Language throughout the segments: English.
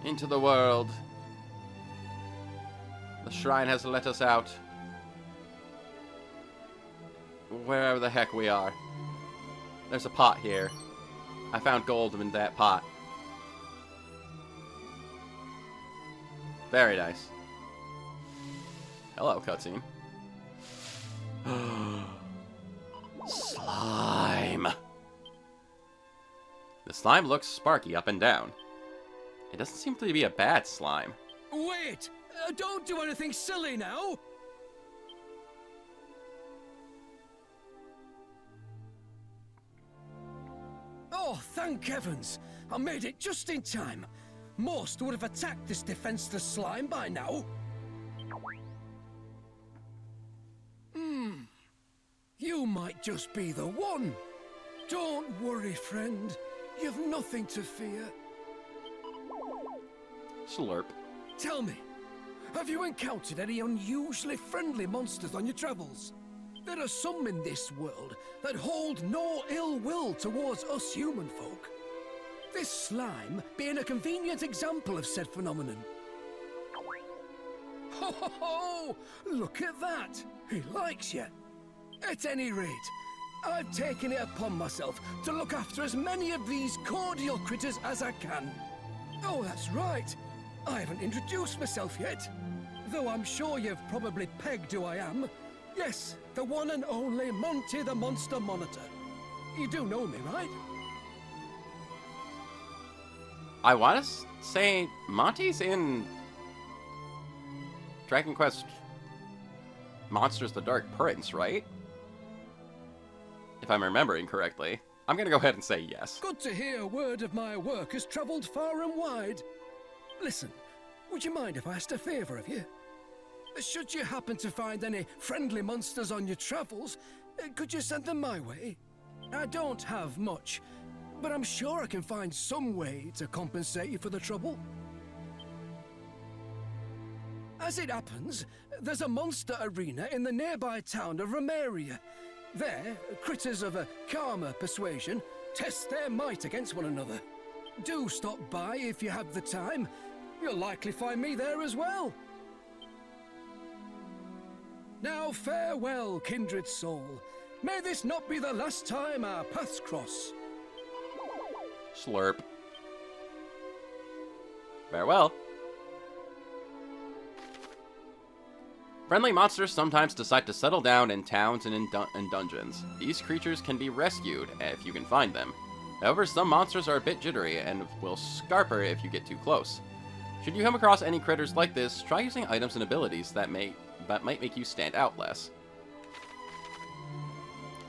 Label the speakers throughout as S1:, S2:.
S1: into the world. The shrine has let us out. Wherever the heck we are. There's a pot here. I found gold in that pot. Very nice. Hello, cutscene. Slime. The slime looks sparky up and down. It doesn't seem to be a bad slime.
S2: Wait! Don't do anything silly now! Oh, thank heavens! I made it just in time. Most would have attacked this defenseless slime by now. You might just be the one. Don't worry, friend. You've nothing to fear.
S1: Slurp.
S2: Tell me, have you encountered any unusually friendly monsters on your travels? There are some in this world that hold no ill will towards us human folk. This slime being a convenient example of said phenomenon. Ho ho ho! Look at that! He likes you. At any rate, I've taken it upon myself to look after as many of these cordial critters as I can. Oh, that's right. I haven't introduced myself yet. Though I'm sure you've probably pegged who I am. Yes, the one and only Monty the Monster Monitor. You do know me, right?
S1: I want to say Monty's in Dragon Quest Monsters the Dark Prince, right? If I'm remembering correctly. I'm going to go ahead and say yes.
S2: Good to hear word of my work has traveled far and wide. Listen, would you mind if I asked a favor of you? Should you happen to find any friendly monsters on your travels, could you send them my way? I don't have much, but I'm sure I can find some way to compensate you for the trouble. As it happens, there's a monster arena in the nearby town of Romaria. There, critters of a calmer persuasion test their might against one another. Do stop by if you have the time. You'll likely find me there as well. Now farewell, kindred soul. May this not be the last time our paths cross.
S1: Slurp. Farewell. Friendly monsters sometimes decide to settle down in towns and in dungeons. These creatures can be rescued if you can find them. However, some monsters are a bit jittery and will scarper if you get too close. Should you come across any critters like this, try using items and abilities that might make you stand out less.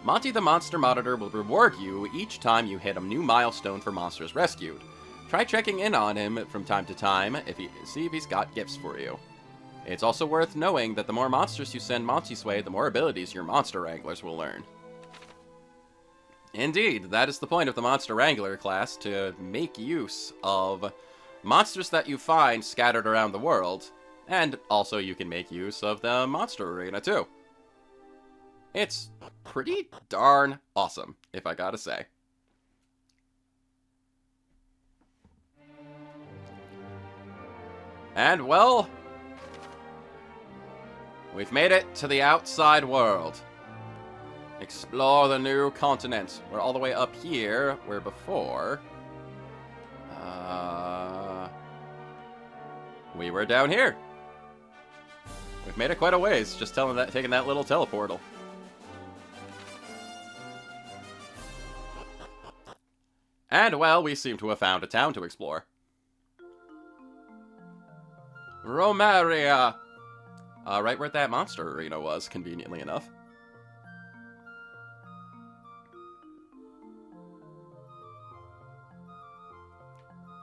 S1: Monty the Monster Monitor will reward you each time you hit a new milestone for monsters rescued. Try checking in on him from time to time see if he's got gifts for you. It's also worth knowing that the more monsters you send Monty's way, the more abilities your Monster Wranglers will learn. Indeed, that is the point of the Monster Wrangler class, to make use of monsters that you find scattered around the world, and also you can make use of the Monster Arena too. It's pretty darn awesome, if I gotta say. And well, we've made it to the outside world. Explore the new continent. We're all the way up here, where before we were down here. We've made it quite a ways, just taking that little teleportal. And, well, we seem to have found a town to explore. Romaria! Right where that monster arena was, conveniently enough.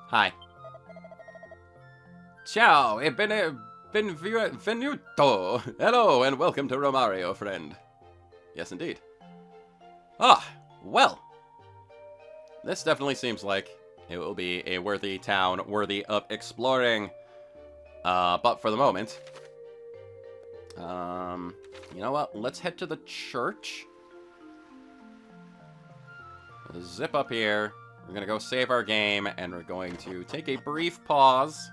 S1: Hi. Ciao, e benvenuto. Hello, and welcome to Romario, friend. Yes, indeed. Ah, well. This definitely seems like it will be a worthy town, worthy of exploring. But for the moment, you know what? Let's head to the church. Zip up here, We're gonna go save our game, and we're going to take a brief pause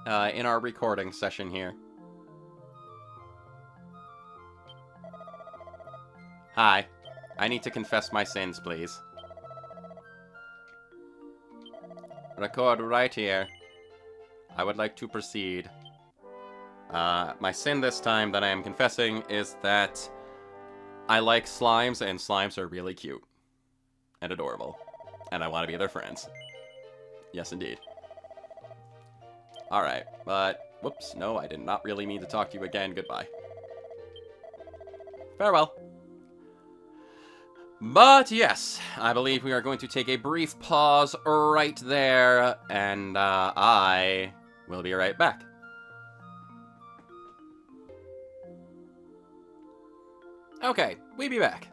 S1: in our recording session here. Hi. I need to confess my sins, please. Record right here. I would like to proceed. My sin this time that I am confessing is that I like slimes, and slimes are really cute. And adorable. And I want to be their friends. Yes, indeed. Alright, but... Whoops, no, I did not really mean to talk to you again. Goodbye. Farewell. But yes, I believe we are going to take a brief pause right there, and I will be right back. Okay, we be back.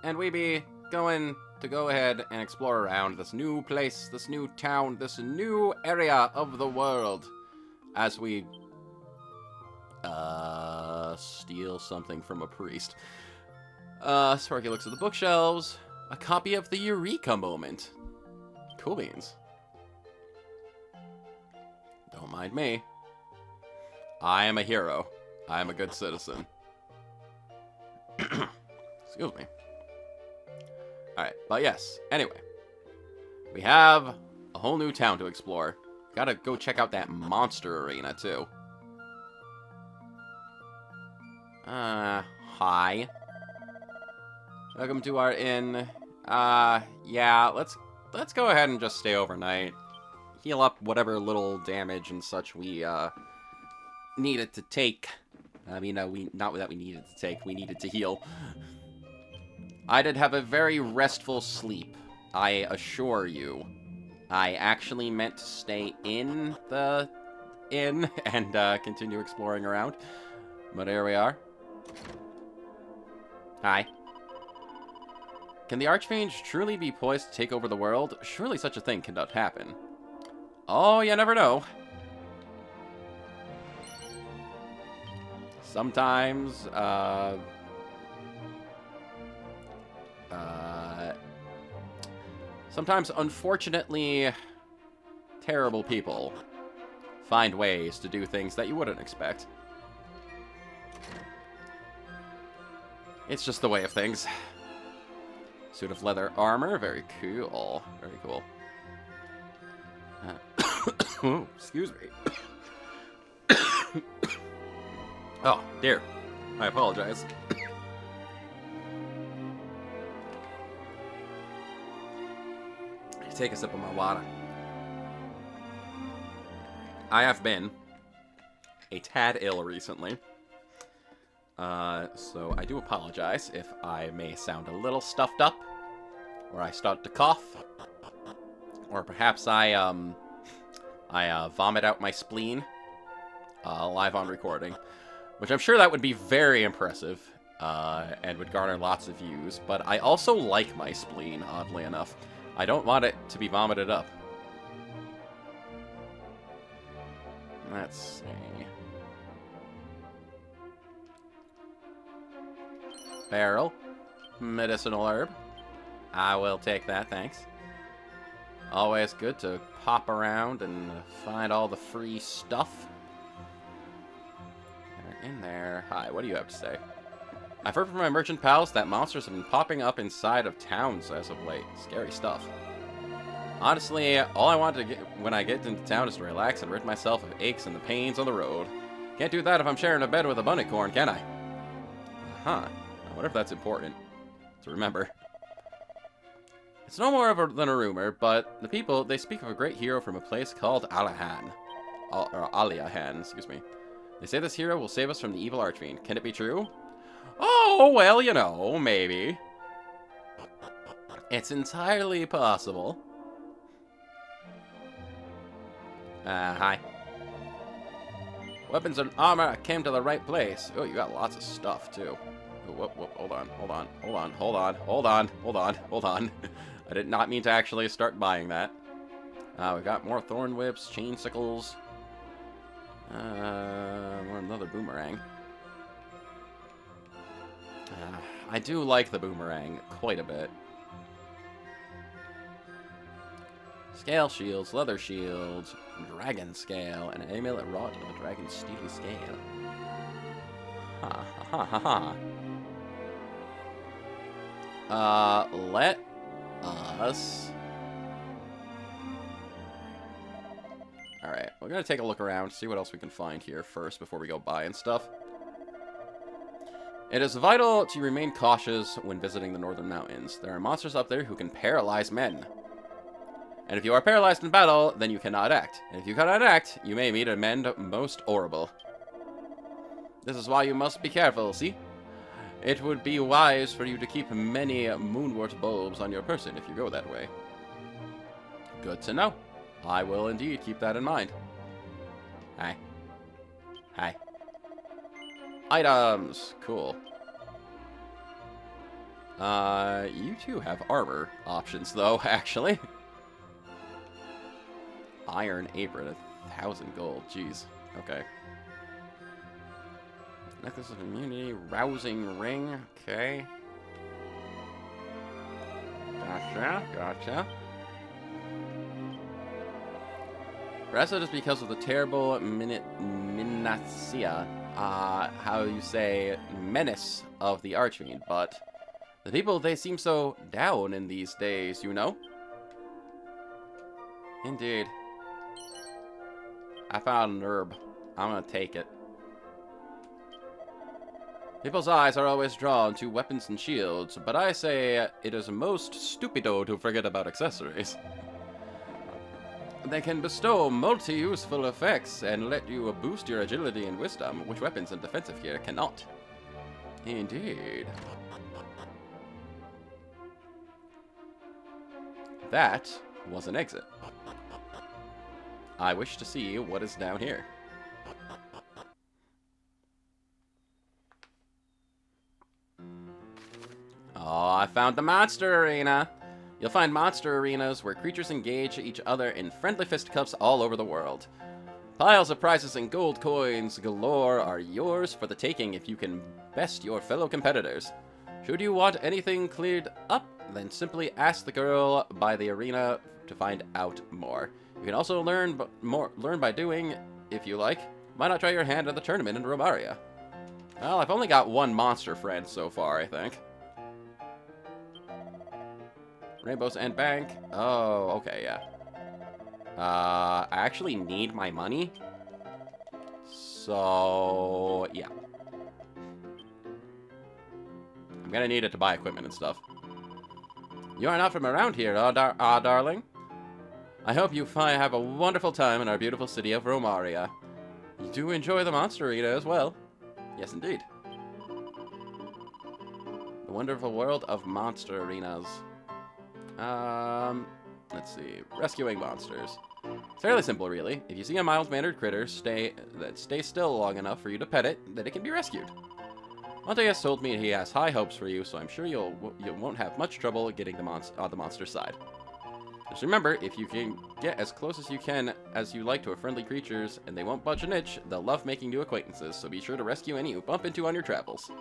S1: And we be going to go ahead and explore around this new place, this new town, this new area of the world, as we steal something from a priest. Sparky looks at the bookshelves. A copy of the Eureka Moment. Cool beans. Don't mind me. I am a hero. I am a good citizen. Excuse me. Alright, but yes. Anyway. We have a whole new town to explore. Gotta go check out that monster arena, too. Hi. Welcome to our inn. Yeah, let's go ahead and just stay overnight. Heal up whatever little damage and such we, needed to take. I mean, not that we needed to take, we needed to heal. I did have a very restful sleep, I assure you. I actually meant to stay in the inn and, continue exploring around. But here we are. Hi. Can the Archmage truly be poised to take over the world? Surely such a thing cannot happen. Oh, you never know. Sometimes, sometimes, unfortunately, terrible people find ways to do things that you wouldn't expect. It's just the way of things. Suit of leather armor, very cool. Very cool. Oh, excuse me. Oh, dear. I apologize. Take a sip of my water. I have been a tad ill recently. So I do apologize if I may sound a little stuffed up, or I start to cough, or perhaps I vomit out my spleen, live on recording, which I'm sure that would be very impressive, and would garner lots of views, but I also like my spleen, oddly enough. I don't want it to be vomited up. Let's see. Barrel. Medicinal herb. I will take that, thanks. Always good to pop around and find all the free stuff. They're in there. Hi, what do you have to say? I've heard from my merchant pals that monsters have been popping up inside of towns as of late. Scary stuff. Honestly, all I want to get when I get into town is to relax and rid myself of aches and the pains on the road. Can't do that if I'm sharing a bed with a bunnycorn, can I? Huh. I wonder if that's important to remember. It's no more than a rumor, but the people, they speak of a great hero from a place called Alahan. Or Aliahan, excuse me. They say this hero will save us from the evil Archfiend. Can it be true? Oh, well, you know, maybe. It's entirely possible. Hi. Weapons and armor came to the right place. Oh, you got lots of stuff, too. Oh, whoop, hold on. I did not mean to actually start buying that. We got more thorn whips, chain sickles. Another boomerang. I do like the boomerang quite a bit. Scale shields, leather shields, dragon scale, and an amulet wrought of a dragon's steely scale. Ha ha ha ha ha. Let us... Alright, we're gonna take a look around, see what else we can find here first before we go buy and stuff. It is vital to remain cautious when visiting the northern mountains. There are monsters up there who can paralyze men. And if you are paralyzed in battle, then you cannot act. And if you cannot act, you may meet a men most horrible. This is why you must be careful, see? It would be wise for you to keep many moonwort bulbs on your person if you go that way. Good to know. I will indeed keep that in mind. Hi. Hi. Items. Cool. You two have armor options, though, actually. Iron apron, 1,000 gold. Jeez. Okay. Necklace of immunity, rousing ring. Okay. Gotcha, gotcha. Perhaps it is because of the terrible minacia, how you say, menace of the Archfiend, but the people, they seem so down in these days, you know? Indeed. I found an herb. I'm gonna take it. People's eyes are always drawn to weapons and shields, but I say it is most stupido to forget about accessories. They can bestow multi-useful effects and let you boost your agility and wisdom, which weapons and defensive gear cannot. Indeed. That was an exit. I wish to see what is down here. Oh, I found the monster arena. You'll find monster arenas where creatures engage each other in friendly fisticuffs all over the world. Piles of prizes and gold coins galore are yours for the taking if you can best your fellow competitors. Should you want anything cleared up, then simply ask the girl by the arena to find out more. You can also learn by doing, if you like. Why not try your hand at the tournament in Romaria? Well, I've only got one monster friend so far, I think. Rainbows and Bank. Oh, okay, yeah. I actually need my money. So, yeah. I'm gonna need it to buy equipment and stuff. You are not from around here, darling. I hope you have a wonderful time in our beautiful city of Romaria. You do enjoy the monster arena as well. Yes, indeed. The wonderful world of monster arenas. Let's see. Rescuing monsters. It's fairly simple, really. If you see a mild-mannered critter that stays still long enough for you to pet it, then it can be rescued. Ortega has told me he has high hopes for you, so I'm sure you won't have much trouble getting on the monster side. Just remember, if you can get as close as you like to a friendly creatures, and they won't budge an inch, they'll love making new acquaintances, so be sure to rescue any you bump into on your travels.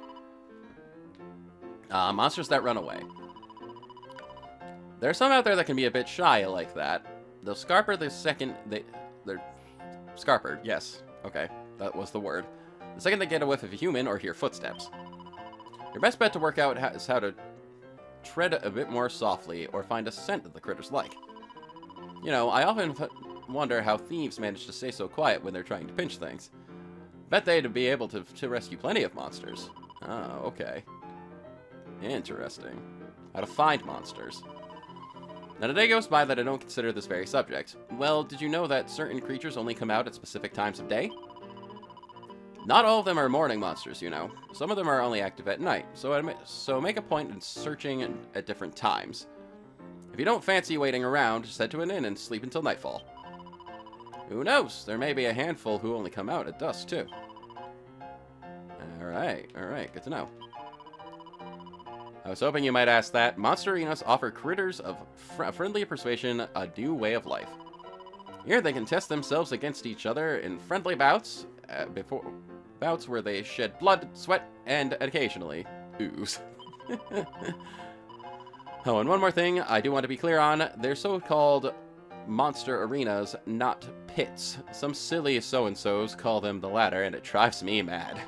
S1: Monsters that run away. There are some out there that can be a bit shy like that. They'll scarper the second they're scarpered, yes. Okay, that was the word. The second they get a whiff of a human or hear footsteps. Your best bet to work out is how to tread a bit more softly or find a scent that the critters like. You know, I often wonder how thieves manage to stay so quiet when they're trying to pinch things. Bet they'd be able to rescue plenty of monsters. Oh, okay. Interesting. How to find monsters. Not a day goes by that I don't consider this very subject. Well, did you know that certain creatures only come out at specific times of day? Not all of them are morning monsters, you know. Some of them are only active at night, so make a point in searching at different times. If you don't fancy waiting around, just head to an inn and sleep until nightfall. Who knows? There may be a handful who only come out at dusk, too. Alright, good to know. I was hoping you might ask that. Monster arenas offer critters of friendly persuasion a new way of life. Here they can test themselves against each other in friendly bouts, bouts where they shed blood, sweat, and occasionally ooze. Oh, and one more thing I do want to be clear on. Their so-called monster arenas, not pits. Some silly so-and-sos call them the latter, and it drives me mad.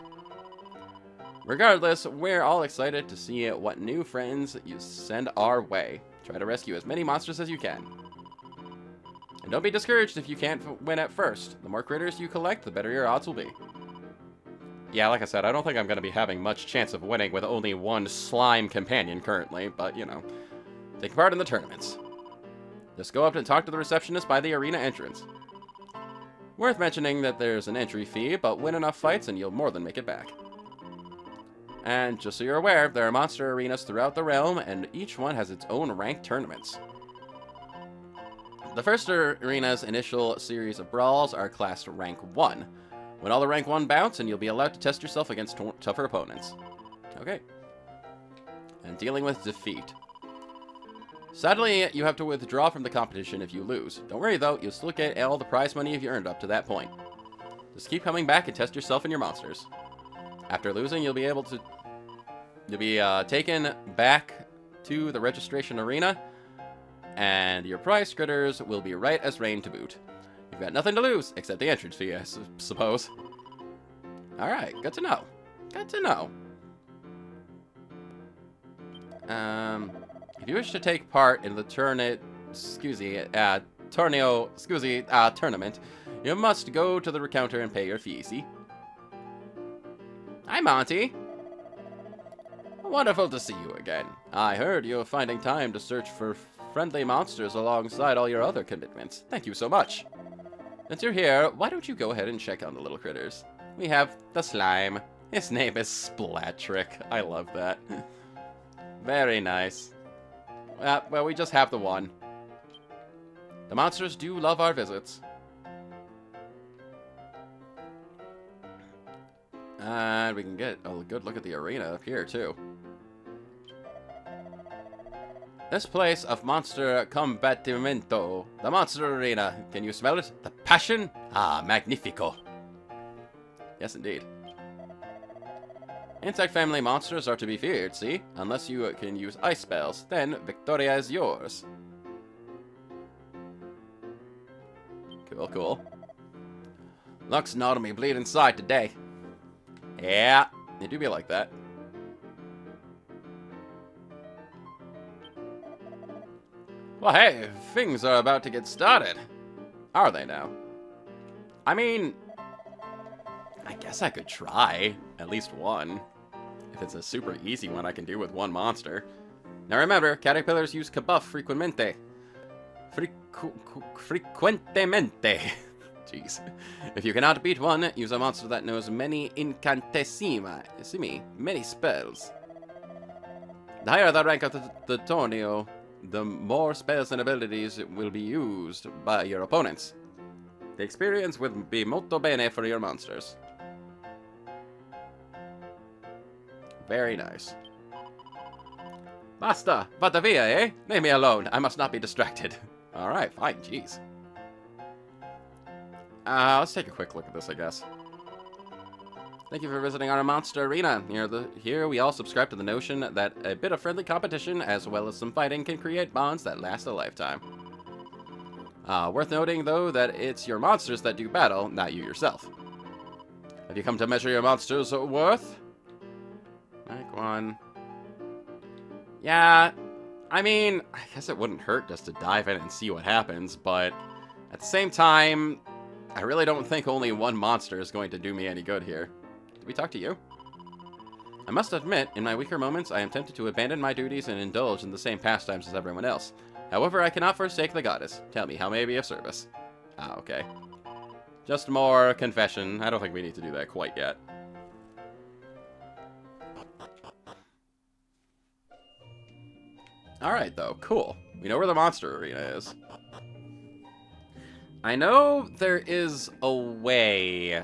S1: Regardless, we're all excited to see what new friends you send our way. Try to rescue as many monsters as you can. And don't be discouraged if you can't win at first. The more critters you collect, the better your odds will be. Yeah, like I said, I don't think I'm going to be having much chance of winning with only one slime companion currently, but, you know, take part in the tournaments. Just go up and talk to the receptionist by the arena entrance. Worth mentioning that there's an entry fee, but win enough fights and you'll more than make it back. And just so you're aware, there are monster arenas throughout the realm, and each one has its own ranked tournaments. The first arena's initial series of brawls are classed rank 1. Win all the rank 1 bouts, and you'll be allowed to test yourself against tougher opponents. Okay. And dealing with defeat. Sadly, you have to withdraw from the competition if you lose. Don't worry though, you'll still get all the prize money you've earned up to that point. Just keep coming back and test yourself and your monsters. After losing, you'll be taken back to the registration arena, and your prize critters will be right as rain to boot. You've got nothing to lose, except the entrance fee, I suppose. Alright, good to know. Good to know. If you wish to take part in the tournament, you must go to the counter and pay your fee, see? Hi, Monty. Wonderful to see you again. I heard you're finding time to search for friendly monsters alongside all your other commitments. Thank you so much. Since you're here, why don't you go ahead and check on the little critters? We have the slime. His name is Splatrick. I love that. Very nice. Well, we just have the one. The monsters do love our visits. And we can get a good look at the arena up here, too. This place of monster combattimento. The monster arena. Can you smell it? The passion? Ah, magnifico. Yes, indeed. Insect family monsters are to be feared, see? Unless you can use ice spells. Then, Victoria is yours. Cool, cool. Luck's not on me bleed inside today. Yeah, they do be like that. Well, hey, things are about to get started. Are they now? I mean, I guess I could try at least one. If it's a super easy one I can do with one monster. Now remember, caterpillars use kabuff frequentemente. Frequentemente. Jeez. If you cannot beat one, use a monster that knows many many spells. The higher the rank of the torneo, the more spells and abilities will be used by your opponents. The experience will be molto bene for your monsters. Very nice. Basta! Vada via, eh? Leave me alone. I must not be distracted. Alright, fine, jeez. Let's take a quick look at this, I guess. Thank you for visiting our monster arena. Here we all subscribe to the notion that a bit of friendly competition, as well as some fighting, can create bonds that last a lifetime. Worth noting, though, that it's your monsters that do battle, not you yourself. Have you come to measure your monsters' worth? Rank 1. Yeah, I mean, I guess it wouldn't hurt just to dive in and see what happens, but at the same time, I really don't think only one monster is going to do me any good here. Did we talk to you? I must admit, in my weaker moments, I am tempted to abandon my duties and indulge in the same pastimes as everyone else. However, I cannot forsake the goddess. Tell me, how may I be of service? Ah, okay. Just more confession. I don't think we need to do that quite yet. Alright, though. Cool. We know where the monster arena is. I know there is a way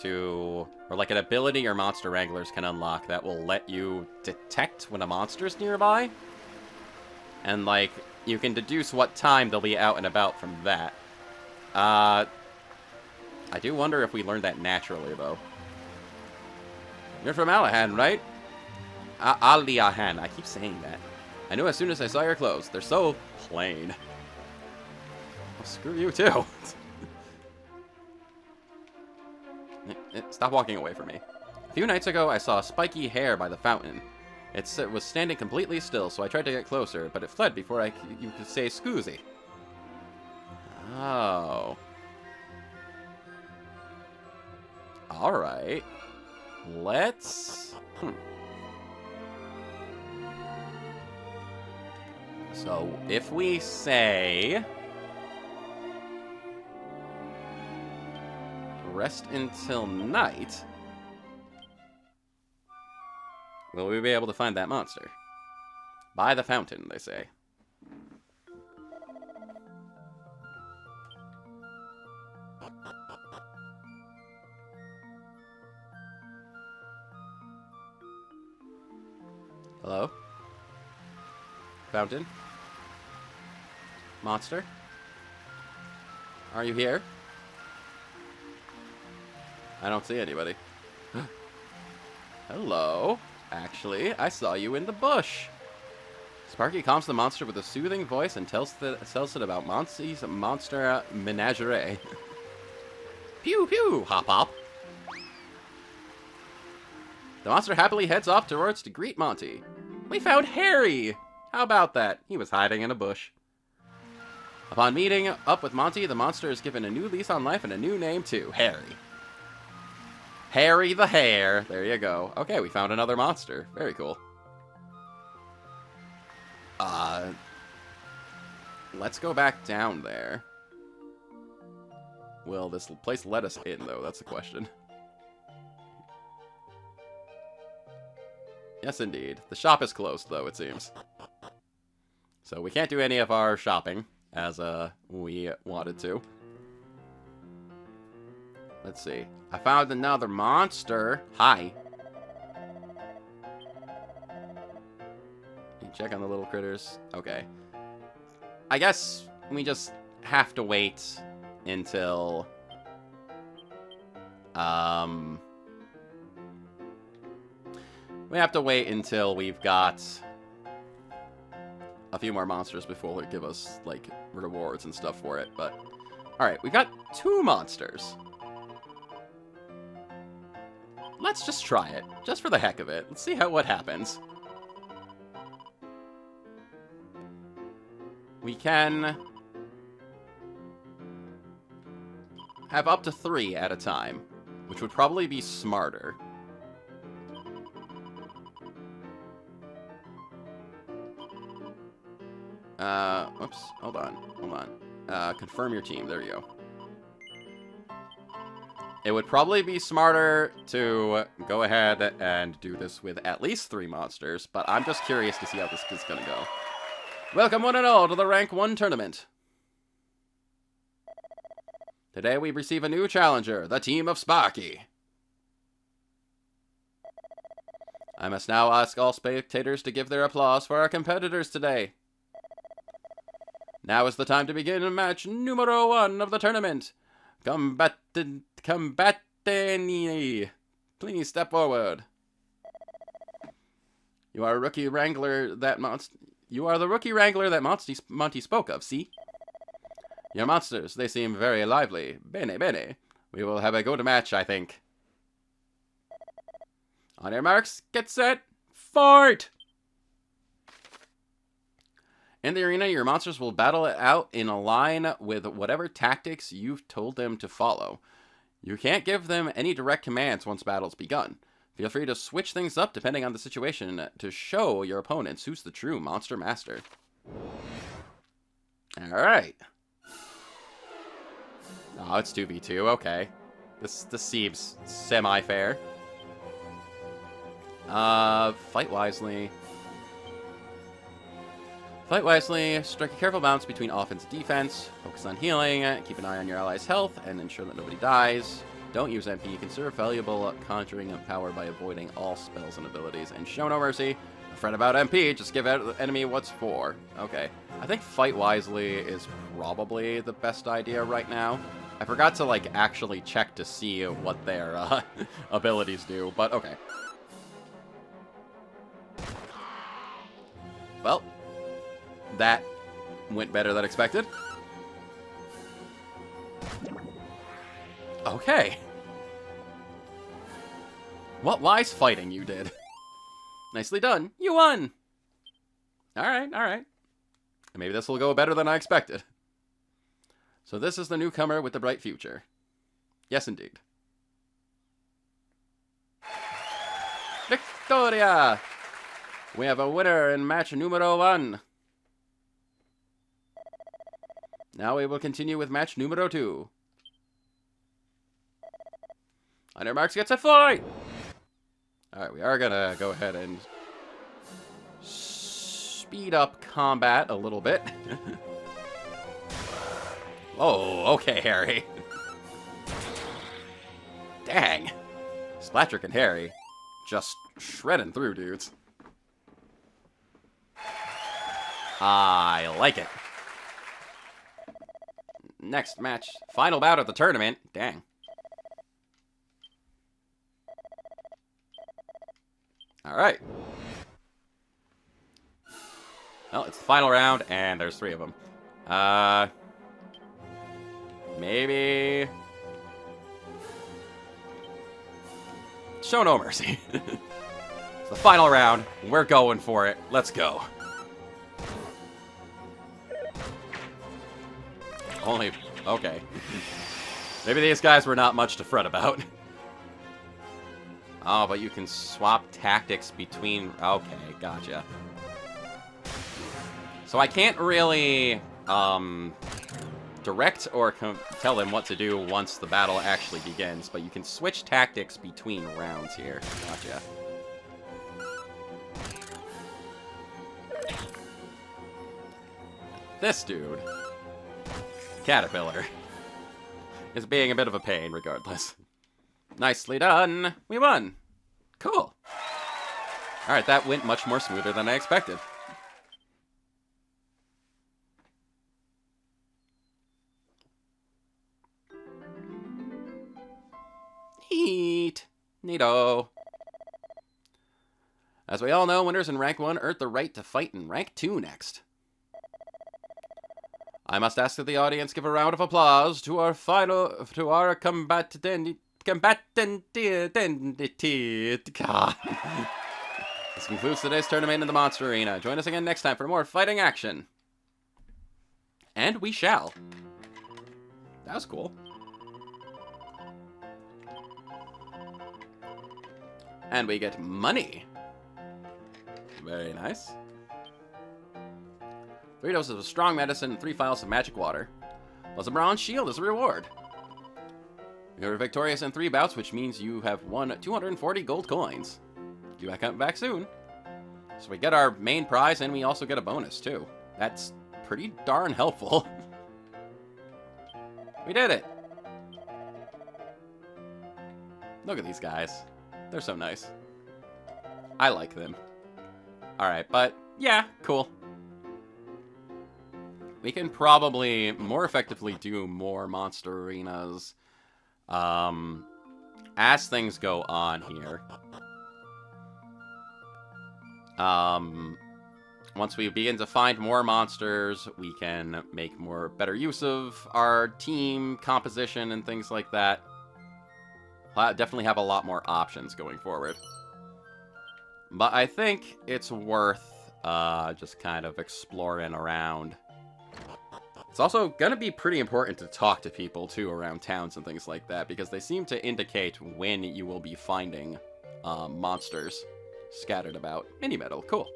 S1: to... or like an ability your Monster Wranglers can unlock that will let you detect when a monster's nearby. And, like, you can deduce what time they'll be out and about from that. I do wonder if we learned that naturally, though. You're from Alahan, right? Aliahan. I keep saying that. I knew as soon as I saw your clothes. They're so plain. screw you too. Stop walking away from me. A few nights ago, I saw spiky hair by the fountain. It was standing completely still, so I tried to get closer, but it fled before you could say "scoozy." Oh. Alright. Let's... So, if we say... rest until night... will we be able to find that monster? By the fountain, they say. Hello? Fountain? Monster? Are you here? I don't see anybody. Hello? Actually, I saw you in the bush. Sparky calms the monster with a soothing voice and tells it about Monty's monster menagerie. Pew pew, hop hop. The monster happily heads off towards to greet Monty. We found Harry! How about that? He was hiding in a bush. Upon meeting up with Monty, the monster is given a new lease on life and a new name too, Harry. Harry the Hare. There you go. Okay, we found another monster. Very cool. Let's go back down there. Will this place let us in, though? That's the question. Yes, indeed. The shop is closed, though, it seems. So we can't do any of our shopping, as we wanted to. Let's see. I found another monster. Hi. You check on the little critters. Okay. I guess we just have to wait until... we have to wait until we've got a few more monsters before they give us, like, rewards and stuff for it, but... Alright, we've got 2 monsters. Let's just try it, just for the heck of it. Let's see what happens. We can have up to 3 at a time, which would probably be smarter. Whoops, hold on. Confirm your team, there you go. It would probably be smarter to go ahead and do this with at least 3 monsters, but I'm just curious to see how this is gonna go. Welcome one and all to the Rank 1 tournament. Today we receive a new challenger, the team of Sparky. I must now ask all spectators to give their applause for our competitors today. Now is the time to begin match numero 1 of the tournament. Combattini. Please step forward. You are the rookie wrangler that Monty spoke of, see? Your monsters, they seem very lively. Bene, bene. We will have a good match, I think. On your marks, get set, fight! In the arena, your monsters will battle it out in a line with whatever tactics you've told them to follow. You can't give them any direct commands once battle's begun. Feel free to switch things up depending on the situation to show your opponents who's the true monster master. Alright. Oh, it's 2v2, okay. This seems semi-fair. Fight wisely. Fight wisely, strike a careful balance between offense and defense, focus on healing, keep an eye on your allies' health, and ensure that nobody dies. Don't use MP, conserve valuable conjuring power by avoiding all spells and abilities, and show no mercy. Fret about MP, just give the enemy what's for. Okay, I think fight wisely is probably the best idea right now. I forgot to, like, actually check to see what their abilities do, but okay. Well, that went better than expected. Okay. What wise fighting you did. Nicely done. You won! Alright, alright. Maybe this will go better than I expected. So this is the newcomer with the bright future. Yes, indeed. Victoria! We have a winner in match numero 1. Now we will continue with match numero 2. On your marks, get set, fight! Alright, we are gonna go ahead and speed up combat a little bit. Oh, okay, Harry. Dang. Splattrick and Harry just shredding through dudes. I like it. Next match. Final bout of the tournament. Dang. Alright. Well, it's the final round, and there's 3 of them. Maybe... Show no mercy. It's the final round. We're going for it. Let's go. Only... Okay. Maybe these guys were not much to fret about. Oh, but you can swap tactics between... Okay, gotcha. So I can't really, direct or tell them what to do once the battle actually begins, but you can switch tactics between rounds here. Gotcha. This dude, Caterpillar, is being a bit of a pain regardless. Nicely done. We won. Cool. Alright, that went much more smoother than I expected. Neat. Neato. As we all know, winners in Rank 1 earn the right to fight in Rank 2 next. I must ask that the audience give a round of applause to our combatant. God. This concludes today's tournament in the Monster Arena. Join us again next time for more fighting action. And we shall. That was cool. And we get money. Very nice. 3 doses of strong medicine and 3 vials of magic water. Plus a bronze shield as a reward. You were victorious in 3 bouts, which means you have won 240 gold coins. You might come back soon. So we get our main prize, and we also get a bonus, too. That's pretty darn helpful. We did it! Look at these guys. They're so nice. I like them. Alright, but yeah, cool. We can probably more effectively do more monster arenas as things go on here. Once we begin to find more monsters, we can make better use of our team composition and things like that. We'll definitely have a lot more options going forward. But I think it's worth just kind of exploring around. It's also going to be pretty important to talk to people, too, around towns and things like that, because they seem to indicate when you will be finding monsters scattered about. Mini medal, cool.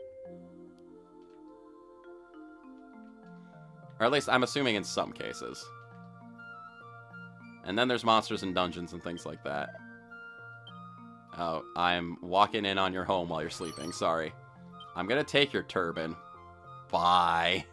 S1: Or at least I'm assuming in some cases. And then there's monsters in dungeons and things like that. Oh, I'm walking in on your home while you're sleeping. Sorry. I'm gonna take your turban. Bye.